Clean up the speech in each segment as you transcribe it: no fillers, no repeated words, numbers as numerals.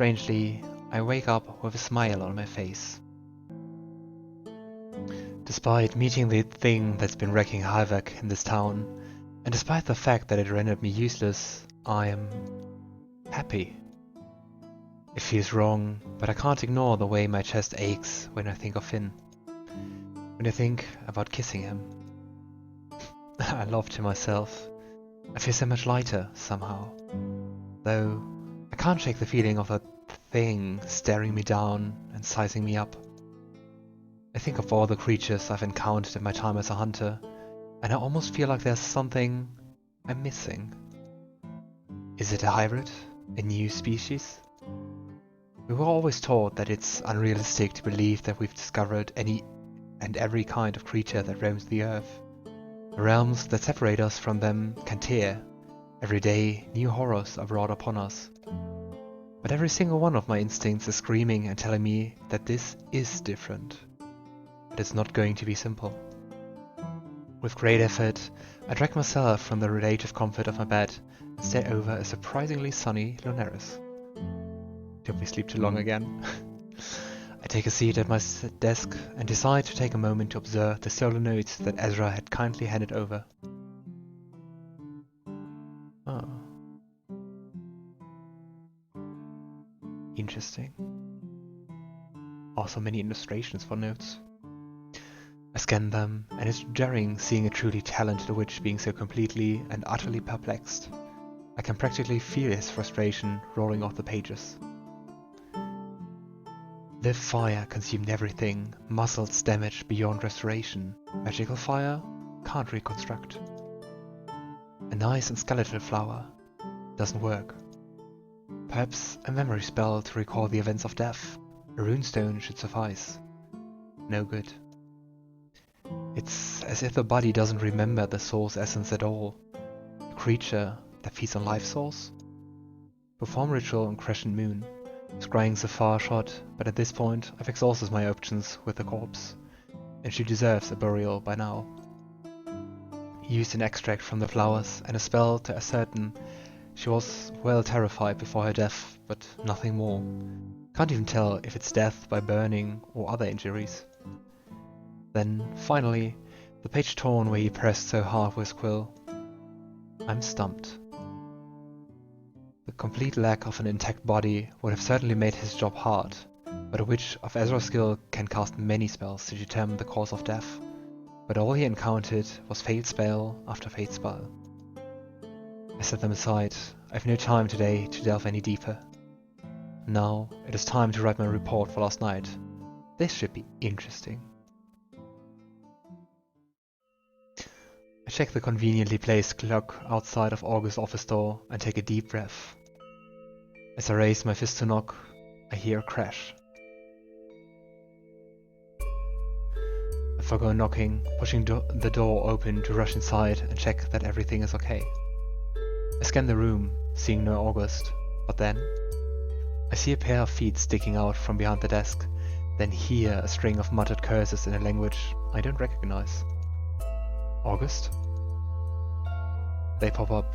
Strangely, I wake up with a smile on my face. Despite meeting the thing that's been wreaking havoc in this town, and despite the fact that it rendered me useless, I am happy. It feels wrong, but I can't ignore the way my chest aches when I think of Finn. When I think about kissing him. I laugh to myself. I feel so much lighter, somehow. Though, I can't shake the feeling of that thing staring me down and sizing me up. I think of all the creatures I've encountered in my time as a hunter, and I almost feel like there's something I'm missing. Is it a hybrid? A new species? We were always taught that it's unrealistic to believe that we've discovered any and every kind of creature that roams the earth. The realms that separate us from them can tear. Every day, new horrors are brought upon us. But every single one of my instincts is screaming and telling me that this is different. But it's not going to be simple. With great effort, I drag myself from the relative comfort of my bed and stare over a surprisingly sunny Lunaris. Did we sleep too long again? I take a seat at my desk and decide to take a moment to observe the solo notes that Ezra had kindly handed over. Oh. Interesting. Also many illustrations for notes. I scan them, and it's jarring seeing a truly talented witch being so completely and utterly perplexed. I can practically feel his frustration rolling off the pages. Live fire consumed everything, muscles damaged beyond restoration. Magical fire can't reconstruct. A nice and skeletal flower doesn't work. Perhaps a memory spell to recall the events of death. A runestone should suffice. No good. It's as if the body doesn't remember the soul's essence at all. A creature that feeds on life source? Perform ritual on crescent moon. Scrying's a far shot, but at this point I've exhausted my options with the corpse, and she deserves a burial by now. Used an extract from the flowers and a spell to ascertain she was well terrified before her death, but nothing more. Can't even tell if it's death by burning or other injuries. Then, finally, the page torn where he pressed so hard with his quill. I'm stumped. The complete lack of an intact body would have certainly made his job hard, but a witch of Ezra's skill can cast many spells to determine the cause of death, but all he encountered was failed spell after failed spell. I set them aside. I have no time today to delve any deeper. Now it is time to write my report for last night. This should be interesting. I check the conveniently placed clock outside of August's office door and take a deep breath. As I raise my fist to knock, I hear a crash. I forgo knocking, pushing the door open to rush inside and check that everything is okay. I scan the room, seeing no August, but then I see a pair of feet sticking out from behind the desk, then hear a string of muttered curses in a language I don't recognize. August? They pop up.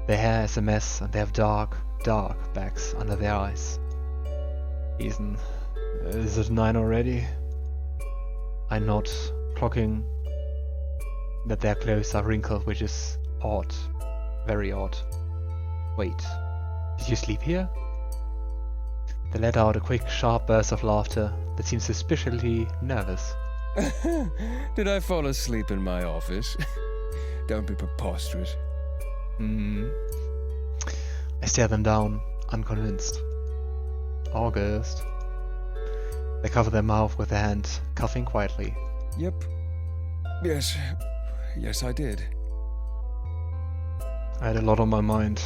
Their hair is a mess and they have dark bags under their eyes. Ethan, is it 9 already? I nod, clocking that their clothes are wrinkled, which is odd. Very odd. Wait, did you sleep here? They let out a quick, sharp burst of laughter that seems suspiciously nervous. Did I fall asleep in my office? Don't be preposterous. I stare them down, unconvinced. August. They cover their mouth with their hand, coughing quietly. Yep. Yes, I did. I had a lot on my mind.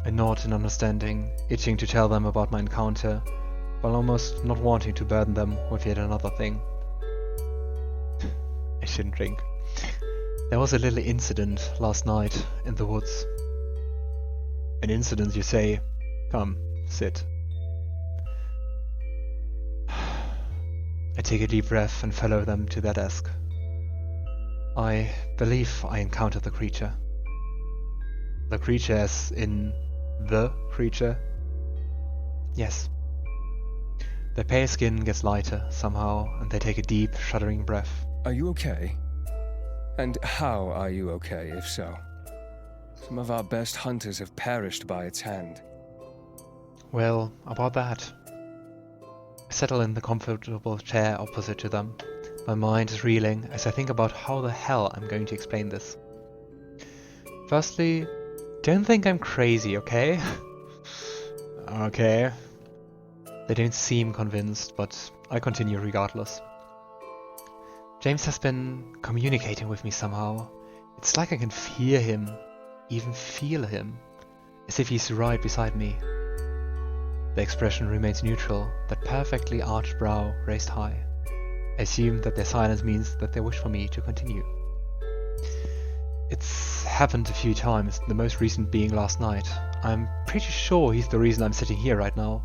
I nod in understanding, itching to tell them about my encounter, while almost not wanting to burden them with yet another thing. I shouldn't drink. There was a little incident last night in the woods. An incident, you say? Come, sit. I take a deep breath and follow them to their desk. I believe I encountered the creature. The creature as in the creature? Yes. Their pale skin gets lighter somehow, and they take a deep, shuddering breath. Are you okay? And how are you okay, if so? Some of our best hunters have perished by its hand. Well, about that. I settle in the comfortable chair opposite to them. My mind is reeling as I think about how the hell I'm going to explain this. Firstly, don't think I'm crazy, okay? Okay. They don't seem convinced, but I continue regardless. James has been communicating with me somehow. It's like I can hear him, even feel him, as if he's right beside me. The expression remains neutral, that perfectly arched brow raised high. I assume that their silence means that they wish for me to continue. It's happened a few times, the most recent being last night. I'm pretty sure he's the reason I'm sitting here right now.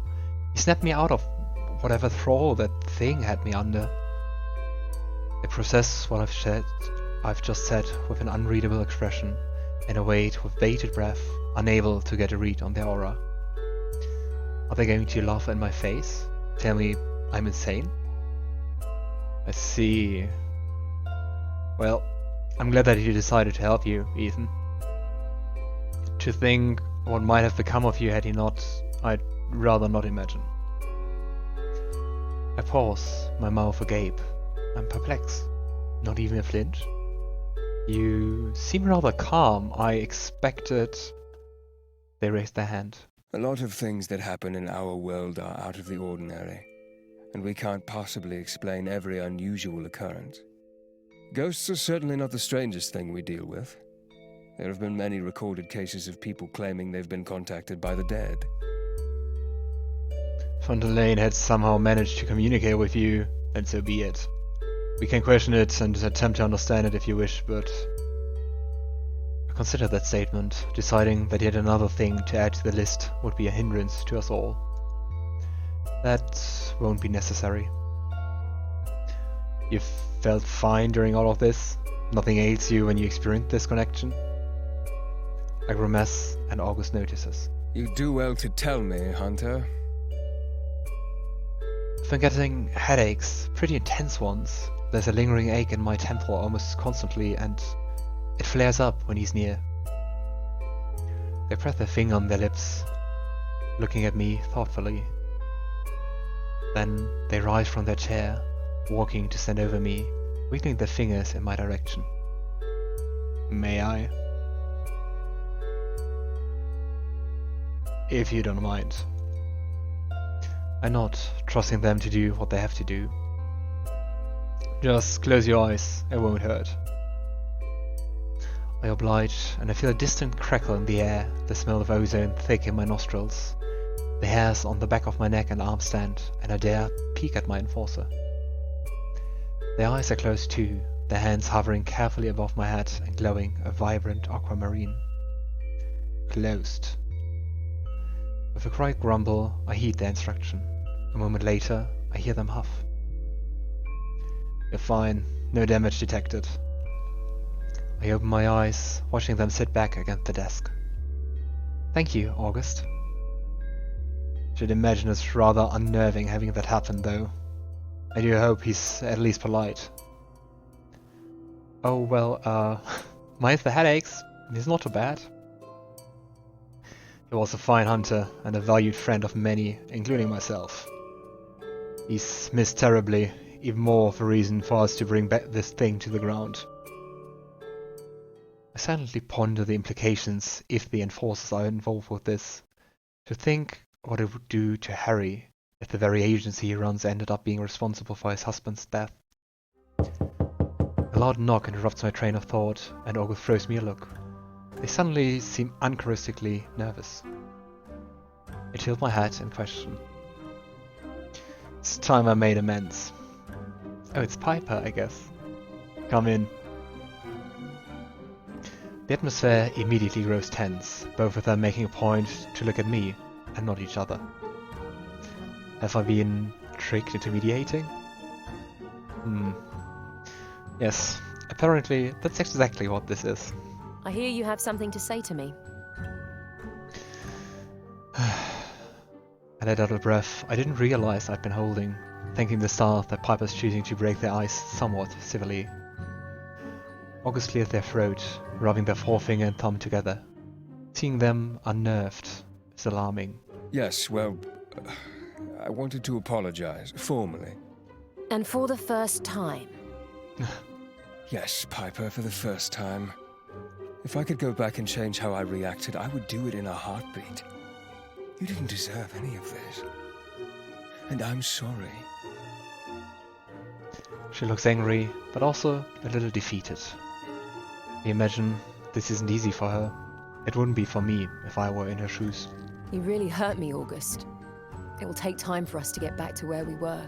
He snapped me out of whatever thrall that thing had me under. I process what I've just said with an unreadable expression, and await with bated breath, unable to get a read on their aura. Are they going to laugh in my face? Tell me I'm insane? I see. Well, I'm glad that he decided to help you, Ethan. To think what might have become of you had he not, I'd rather not imagine. I pause, my mouth agape. I'm perplexed. Not even a flinch. You seem rather calm. I expected... They raised their hand. A lot of things that happen in our world are out of the ordinary, and we can't possibly explain every unusual occurrence. Ghosts are certainly not the strangest thing we deal with. There have been many recorded cases of people claiming they've been contacted by the dead. Von der Lane had somehow managed to communicate with you, and so be it. We can question it and attempt to understand it if you wish, but... I consider that statement, deciding that yet another thing to add to the list would be a hindrance to us all. That won't be necessary. You've felt fine during all of this? Nothing ails you when you experience this connection? I grimace, and August notices. You do well to tell me, Hunter. I've been getting headaches, pretty intense ones. There's a lingering ache in my temple almost constantly, and it flares up when he's near. They press their finger on their lips, looking at me thoughtfully. Then they rise from their chair, walking to stand over me, wiggling their fingers in my direction. May I? If you don't mind. I nod, trusting them to do what they have to do. Just close your eyes, it won't hurt. I oblige, and I feel a distant crackle in the air, the smell of ozone thick in my nostrils. The hairs on the back of my neck and arms stand, and I dare peek at my enforcer. Their eyes are closed too, their hands hovering carefully above my head and glowing a vibrant aquamarine. Closed. With a quiet grumble, I heed their instruction. A moment later, I hear them huff. You're fine, no damage detected. I open my eyes, watching them sit back against the desk. Thank you, August. Should imagine it's rather unnerving having that happen, though. I do hope he's at least polite. Oh, well, minus the headaches, he's not too bad. He was a fine hunter and a valued friend of many, including myself. He's missed terribly, even more of a reason for us to bring back this thing to the ground. I silently ponder the implications if the enforcers are involved with this. To think what it would do to Harry if the very agency he runs ended up being responsible for his husband's death. A loud knock interrupts my train of thought, and August throws me a look. They suddenly seem uncharacteristically nervous. I tilt my head and question. It's time I made amends. Oh, it's Piper, I guess. Come in. The atmosphere immediately grows tense, both of them making a point to look at me and not each other. Have I been tricked into mediating? Yes, apparently that's exactly what this is. I hear you have something to say to me. I let out a breath I didn't realize I'd been holding, thanking the stars that Piper's choosing to break their ice somewhat civilly. August cleared their throat, rubbing their forefinger and thumb together. Seeing them unnerved is alarming. Yes, well, I wanted to apologize, formally. And for the first time. Yes, Piper, for the first time. If I could go back and change how I reacted, I would do it in a heartbeat. You didn't deserve any of this. And I'm sorry. She looks angry, but also a little defeated. I imagine this isn't easy for her. It wouldn't be for me if I were in her shoes. You really hurt me, August. It will take time for us to get back to where we were.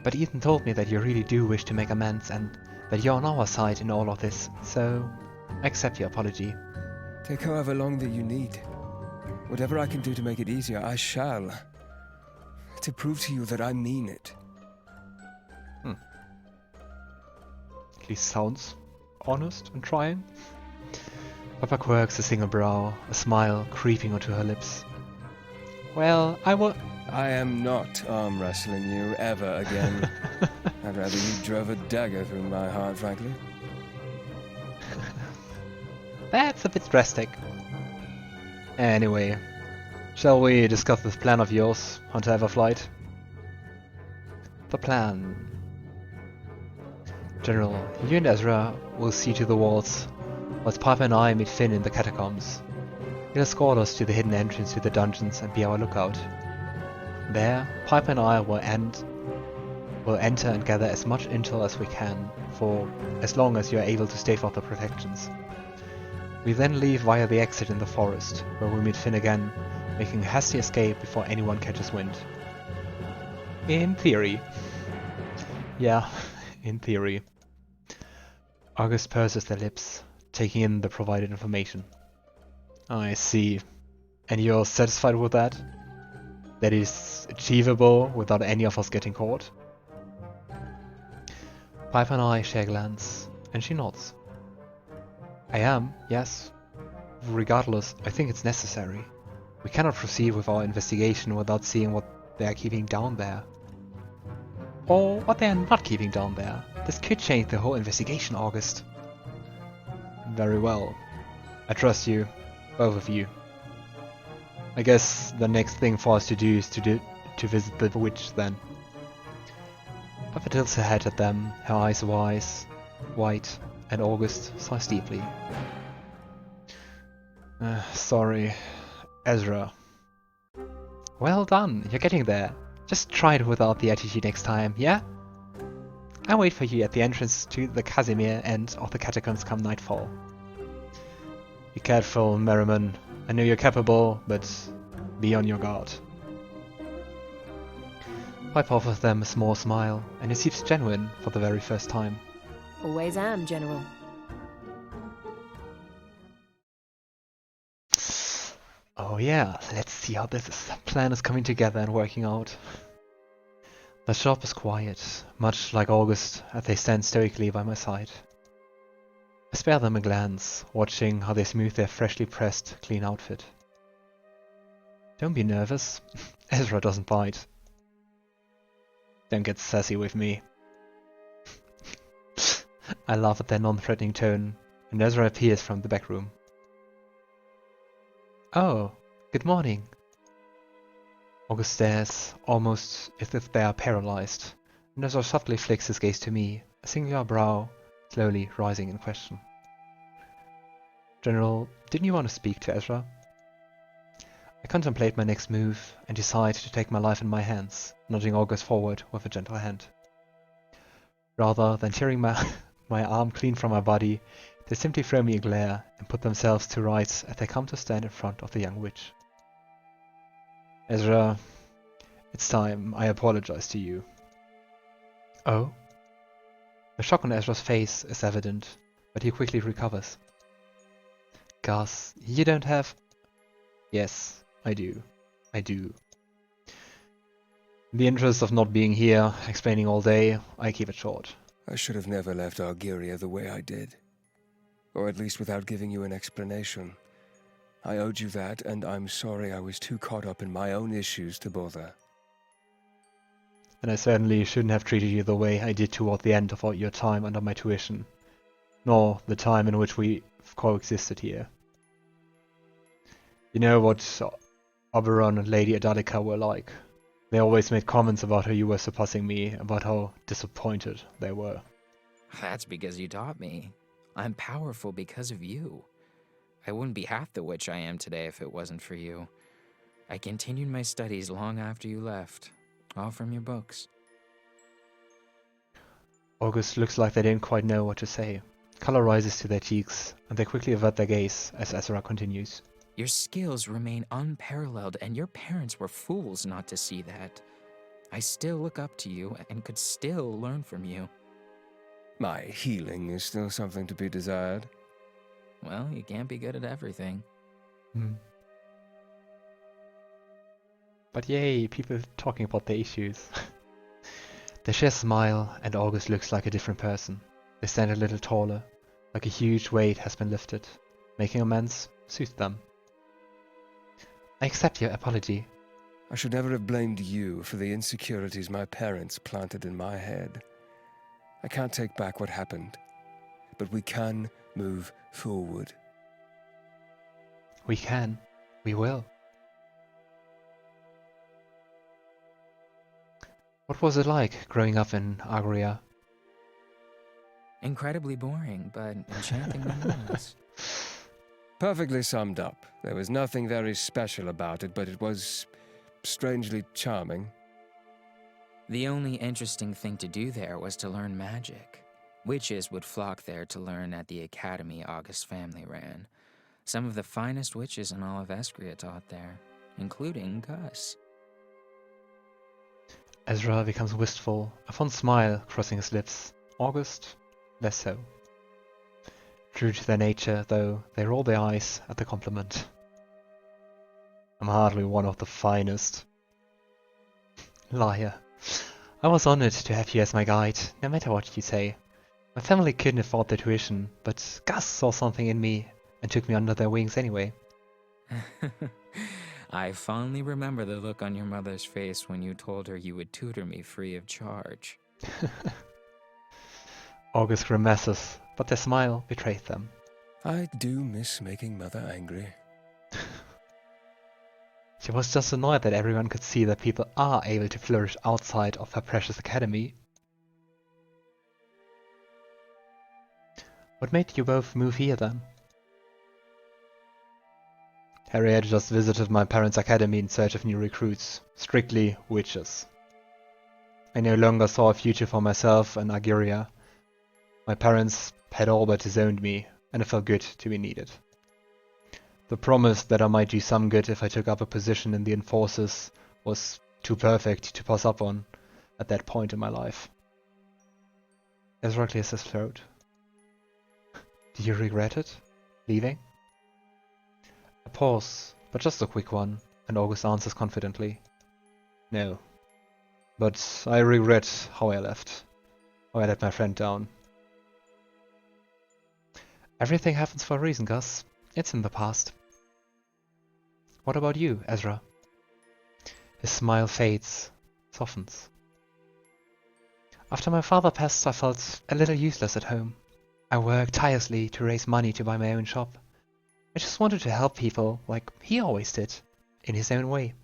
But Ethan told me that you really do wish to make amends and that you're on our side in all of this, so I accept your apology. Take however long that you need. Whatever I can do to make it easier, I shall. To prove to you that I mean it. At least sounds honest and trying. Piper quirks a single brow, a smile creeping onto her lips. Well, I am not arm wrestling you ever again. I'd rather you drove a dagger through my heart, frankly. That's a bit drastic. Anyway, shall we discuss this plan of yours, Hunter Everflight? The plan. General, you and Ezra will see to the walls, whilst Piper and I meet Finn in the catacombs. He'll escort us to the hidden entrance to the dungeons and be our lookout. There, Piper and I will enter and gather as much intel as we can, for as long as you are able to stave off the protections. We then leave via the exit in the forest, where we meet Finn again, making a hasty escape before anyone catches wind. In theory. Yeah, in theory. August purses their lips, taking in the provided information. I see. And you're satisfied with that? That is achievable without any of us getting caught? Piper and I share a glance, and she nods. I am, yes. Regardless, I think it's necessary. We cannot proceed with our investigation without seeing what they are keeping down there. Or what they are not keeping down there. This could change the whole investigation, August. Very well. I trust you, both of you. I guess the next thing for us to do is to visit the witch then. Papa tilts her head at them, her eyes white, and August sighs deeply. Sorry, Ezra. Well done, you're getting there. Just try it without the attitude next time, yeah? I'll wait for you at the entrance to the Casimir end of the catacombs come nightfall. Be careful, Merriman. I know you're capable, but be on your guard. Piper offers them a small smile, and it seems genuine for the very first time. Always am, General. Oh yeah, let's see how this plan is coming together and working out. The shop is quiet, much like August, as they stand stoically by my side. I spare them a glance, watching how they smooth their freshly pressed, clean outfit. Don't be nervous. Ezra doesn't bite. Don't get sassy with me. I laugh at their non-threatening tone, and Ezra appears from the back room. Oh, good morning. August stares, almost as if they are paralyzed, and Ezra softly flicks his gaze to me, a singular brow slowly rising in question. General, didn't you want to speak to Ezra? I contemplate my next move and decide to take my life in my hands, nudging August forward with a gentle hand. Rather than tearing my arm clean from my body, they simply throw me a glare and put themselves to rights as they come to stand in front of the young witch. Ezra, it's time I apologize to you. Oh? The shock on Ezra's face is evident, but he quickly recovers. Gus, you don't have... Yes, I do. I do. In the interest of not being here, explaining all day, I keep it short. I should have never left Argyria the way I did. Or at least without giving you an explanation. I owed you that, and I'm sorry I was too caught up in my own issues to bother. And I certainly shouldn't have treated you the way I did toward the end of all your time under my tuition, nor the time in which we coexisted here. You know what Oberon and Lady Adalika were like. They always made comments about how you were surpassing me, about how disappointed they were. That's because you taught me. I'm powerful because of you. I wouldn't be half the witch I am today if it wasn't for you. I continued my studies long after you left, all from your books. August looks like they didn't quite know what to say. Color rises to their cheeks, and they quickly avert their gaze as Ezra continues. Your skills remain unparalleled, and your parents were fools not to see that. I still look up to you and could still learn from you. My healing is still something to be desired. Well, you can't be good at everything. But yay, people talking about their issues. They share a smile, and August looks like a different person. They stand a little taller, like a huge weight has been lifted. Making amends soothes them. I accept your apology. I should never have blamed you for the insecurities my parents planted in my head. I can't take back what happened, but we can move forward. We can. We will. What was it like growing up in Agria? Incredibly boring, but enchanting nonetheless. Perfectly summed up. There was nothing very special about it, but it was strangely charming. The only interesting thing to do there was to learn magic. Witches would flock there to learn at the academy August's family ran. Some of the finest witches in all of Escria taught there, including Gus. Ezra becomes wistful, a fond smile crossing his lips. August, less so. True to their nature, though, they roll their eyes at the compliment. I'm hardly one of the finest. Liar. I was honored to have you as my guide, no matter what you say. My family couldn't afford the tuition, but Gus saw something in me and took me under their wings anyway. I fondly remember the look on your mother's face when you told her you would tutor me free of charge. August grimaces, but their smile betrays them. I do miss making Mother angry. She was just annoyed that everyone could see that people are able to flourish outside of her precious academy. What made you both move here then? Harriet just visited my parents' academy in search of new recruits, strictly witches. I no longer saw a future for myself in Agiria. My parents had all but disowned me, and it felt good to be needed. The promise that I might do some good if I took up a position in the Enforcers was too perfect to pass up on at that point in my life. Ezra clears his throat. Do you regret it? Leaving? A pause, but just a quick one, and August answers confidently. No. But I regret how I left. How I let my friend down. Everything happens for a reason, Gus. It's in the past. What about you, Ezra? His smile fades, softens. After my father passed, I felt a little useless at home. I worked tirelessly to raise money to buy my own shop. I just wanted to help people like he always did, in his own way.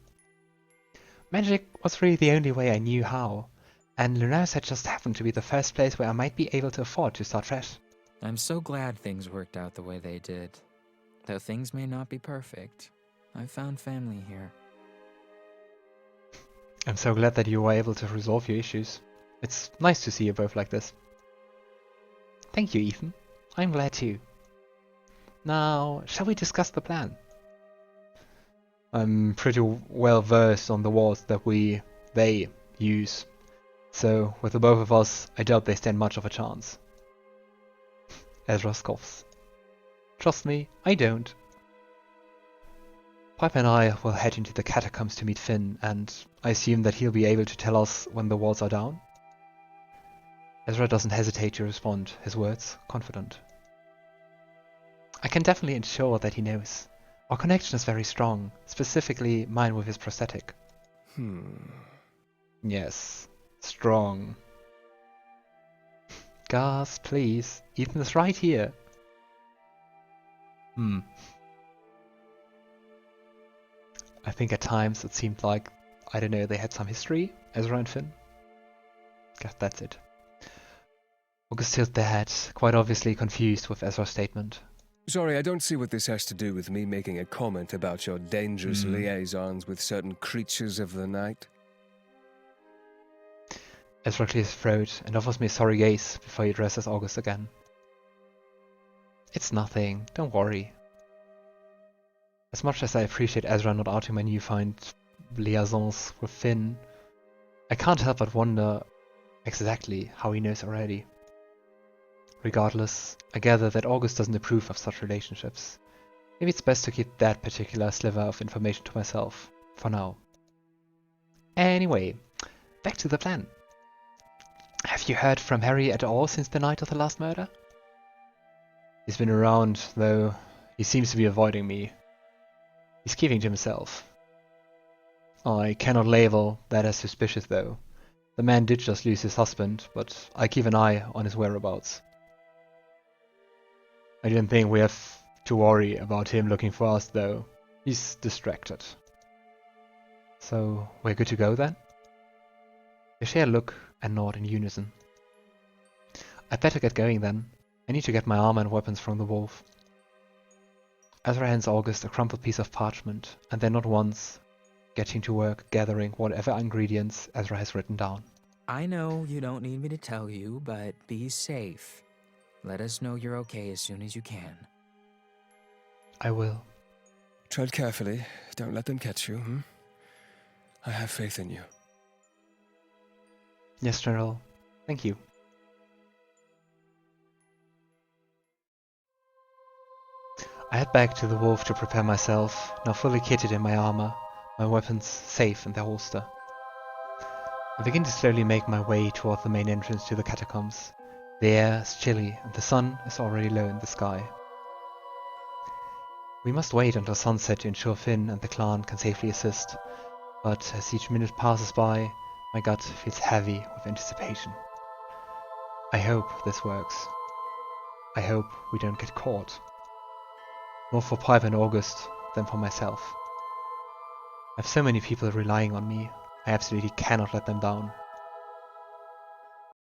Magic was really the only way I knew how, and Lunaris had just happened to be the first place where I might be able to afford to start fresh. I'm so glad things worked out the way they did. Though things may not be perfect, I found family here. I'm so glad that you were able to resolve your issues. It's nice to see you both like this. Thank you, Ethan. I'm glad too. Now, shall we discuss the plan? I'm pretty well versed on the words that they use. So, with the both of us, I doubt they stand much of a chance. Ezra scoffs. Trust me, I don't. Piper and I will head into the catacombs to meet Finn, and I assume that he'll be able to tell us when the walls are down? Ezra doesn't hesitate to respond, his words confident. I can definitely ensure that he knows. Our connection is very strong, specifically mine with his prosthetic. Yes, strong. Gas, please. Ethan is right here. I think at times it seemed like, I don't know, they had some history, Ezra and Finn. Guess that's it. August tilted their head, quite obviously confused with Ezra's statement. Sorry, I don't see what this has to do with me making a comment about your dangerous liaisons with certain creatures of the night. Ezra clears his throat and offers me a sorry gaze before he addresses August again. It's nothing, don't worry. As much as I appreciate Ezra not outing my newfound liaisons with Finn, I can't help but wonder exactly how he knows already. Regardless, I gather that August doesn't approve of such relationships. Maybe it's best to keep that particular sliver of information to myself, for now. Anyway, back to the plan. Have you heard from Harry at all since the night of the last murder? He's been around, though he seems to be avoiding me. He's keeping to himself. I cannot label that as suspicious, though. The man did just lose his husband, but I keep an eye on his whereabouts. I don't think we have to worry about him looking for us, though. He's distracted. So, we're good to go then? They share a look and nod in unison. I'd better get going then. I need to get my armor and weapons from the wolf. Ezra hands August a crumpled piece of parchment, and then not once, getting to work gathering whatever ingredients Ezra has written down. I know you don't need me to tell you, but be safe. Let us know you're okay as soon as you can. I will. Tread carefully. Don't let them catch you, I have faith in you. Yes, General. Thank you. I head back to the wolf to prepare myself, now fully kitted in my armor, my weapons safe in their holster. I begin to slowly make my way toward the main entrance to the catacombs. The air is chilly and the sun is already low in the sky. We must wait until sunset to ensure Finn and the clan can safely assist, but as each minute passes by, my gut feels heavy with anticipation. I hope this works. I hope we don't get caught. More for Piper and August than for myself. I have so many people relying on me, I absolutely cannot let them down.